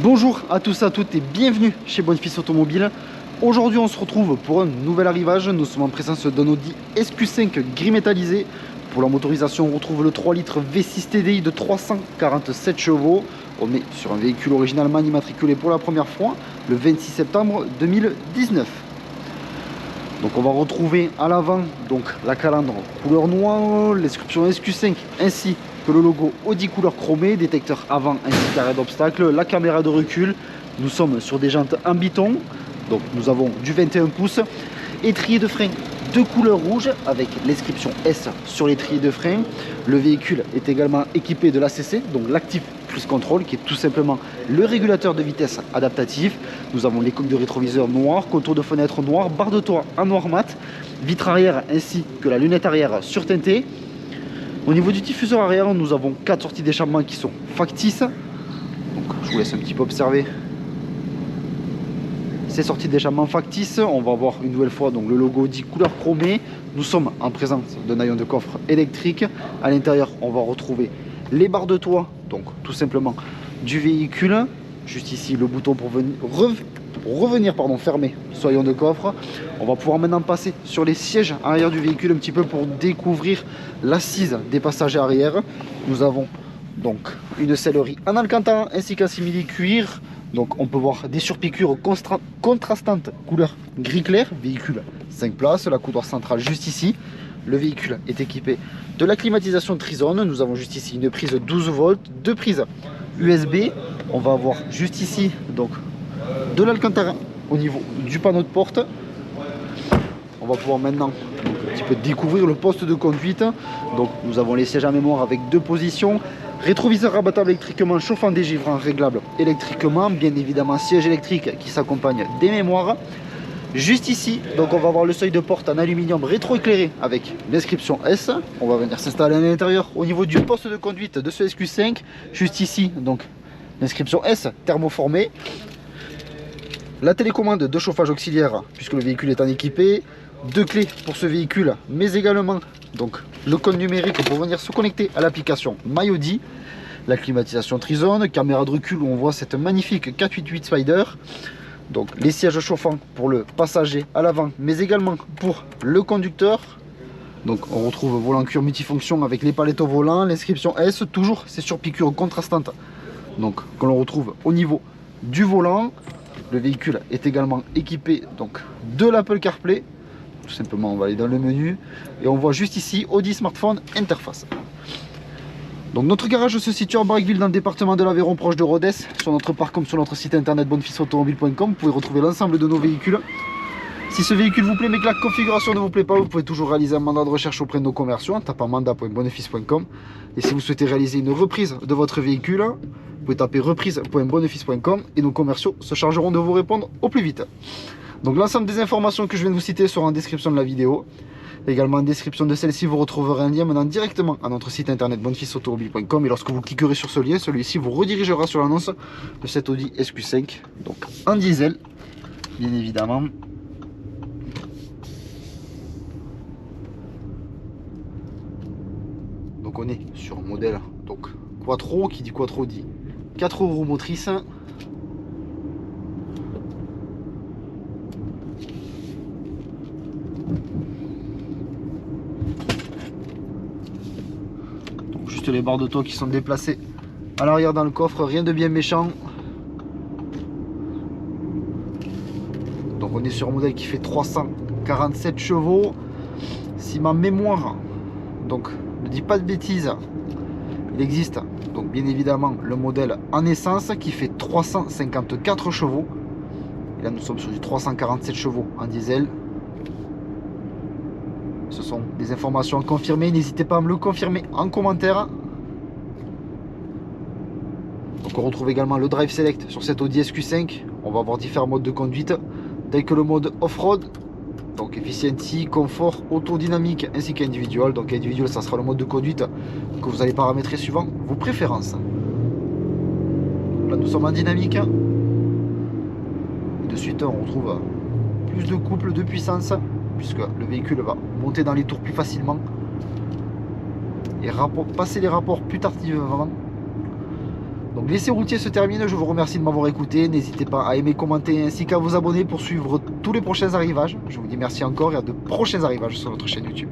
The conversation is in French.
Bonjour à tous et à toutes et bienvenue chez Bonfils Automobile. Aujourd'hui on se retrouve pour un nouvel arrivage. Nous sommes en présence d'un Audi SQ5 gris métallisé. Pour la motorisation on retrouve le 3 litres V6 TDI de 347 chevaux. On est sur un véhicule originalement immatriculé pour la première fois le 26 septembre 2019. Donc on va retrouver à l'avant donc la calandre couleur noire, l'inscription SQ5 ainsi que le logo Audi couleur chromée, détecteur avant ainsi qu'arrêt d'obstacle, la caméra de recul. Nous sommes sur des jantes en biton, donc nous avons du 21 pouces, étrier de frein de couleur rouge avec l'inscription S sur l'étrier de frein. Le véhicule est également équipé de l'ACC, donc l'Active Cruise Control, qui est tout simplement le régulateur de vitesse adaptatif. Nous avons les coques de rétroviseur noires, contour de fenêtre noir, barre de toit en noir mat, vitre arrière ainsi que la lunette arrière surteintée. Au niveau du diffuseur arrière, nous avons 4 sorties d'échappement qui sont factices. Donc, je vous laisse un petit peu observer ces sorties d'échappement factices. On va voir une nouvelle fois donc, le logo Audi couleur chromée. Nous sommes en présence d'un haillon de coffre électrique. À l'intérieur, on va retrouver les barres de toit, donc tout simplement du véhicule. Juste ici, le bouton pour revenir fermer ce haillon de coffre. On va pouvoir maintenant passer sur les sièges arrière du véhicule un petit peu pour découvrir l'assise des passagers arrière. Nous avons donc une sellerie en alcantara ainsi qu'un simili cuir. Donc on peut voir des surpiqûres contrastantes couleur gris clair. Véhicule 5 places, la coudoir centrale juste ici. Le véhicule est équipé de la climatisation Trizone. Nous avons juste ici une prise 12 volts, deux prises USB. On va avoir juste ici donc de l'alcantara au niveau du panneau de porte. On va pouvoir maintenant un petit peu découvrir le poste de conduite. Donc nous avons les sièges à mémoire avec 2 positions. Rétroviseur rabattable électriquement, chauffant dégivrant, réglable électriquement. Bien évidemment siège électrique qui s'accompagne des mémoires. Juste ici, donc on va avoir le seuil de porte en aluminium rétroéclairé avec l'inscription S. On va venir s'installer à l'intérieur au niveau du poste de conduite de ce SQ5. Juste ici, donc l'inscription S thermoformée. La télécommande de chauffage auxiliaire puisque le véhicule est en équipé. 2 clés pour ce véhicule, mais également donc le code numérique pour venir se connecter à l'application MyAudi. La climatisation Trizone, caméra de recul où on voit cette magnifique 488 Spider. Donc les sièges chauffants pour le passager à l'avant, mais également pour le conducteur. Donc on retrouve volant cuir multifonction avec les palettes au volant, l'inscription S, toujours ces surpiqûres contrastantes donc que l'on retrouve au niveau du volant. Le véhicule est également équipé donc de l'Apple CarPlay. Tout simplement, on va aller dans le menu et on voit juste ici Audi Smartphone Interface. Donc notre garage se situe en Braqueville dans le département de l'Aveyron, proche de Rodez. Sur notre parc comme sur notre site internet bonfilsautomobile.com, vous pouvez retrouver l'ensemble de nos véhicules. Si ce véhicule vous plaît mais que la configuration ne vous plaît pas, vous pouvez toujours réaliser un mandat de recherche auprès de nos commerciaux en tapant mandat.bonefils.com. Et si vous souhaitez réaliser une reprise de votre véhicule, vous pouvez taper reprise.bonefils.com et nos commerciaux se chargeront de vous répondre au plus vite. Donc l'ensemble des informations que je viens de vous citer seront en description de la vidéo. Également en description de celle-ci, vous retrouverez un lien menant directement à notre site internet bonfilsautomobile.com. Et lorsque vous cliquerez sur ce lien, celui-ci vous redirigera sur l'annonce de cette Audi SQ5. Donc en diesel, bien évidemment. Donc on est sur un modèle donc Quattro, qui dit Quattro dit 4 roues motrices. Donc juste les barres de toit qui sont déplacées à l'arrière dans le coffre, rien de bien méchant. Donc on est sur un modèle qui fait 347 chevaux. Si ma mémoire donc ne dit pas de bêtises, il existe donc bien évidemment le modèle en essence qui fait 354 chevaux. Et là nous sommes sur du 347 chevaux en diesel. Ce sont des informations confirmées, n'hésitez pas à me le confirmer en commentaire. Donc on retrouve également le Drive Select sur cette Audi SQ5. On va avoir différents modes de conduite tels que le mode off-road, donc efficiency, confort, autodynamique ainsi qu'individual. Donc individual, ça sera le mode de conduite que vous allez paramétrer suivant vos préférences. Là nous sommes en dynamique. Et de suite on retrouve plus de couple de puissance puisque le véhicule va monter dans les tours plus facilement et passer les rapports plus tardivement. Donc l'essai routier se termine, je vous remercie de m'avoir écouté, n'hésitez pas à aimer, commenter ainsi qu'à vous abonner pour suivre tous les prochains arrivages. Je vous dis merci encore et à de prochains arrivages sur notre chaîne YouTube.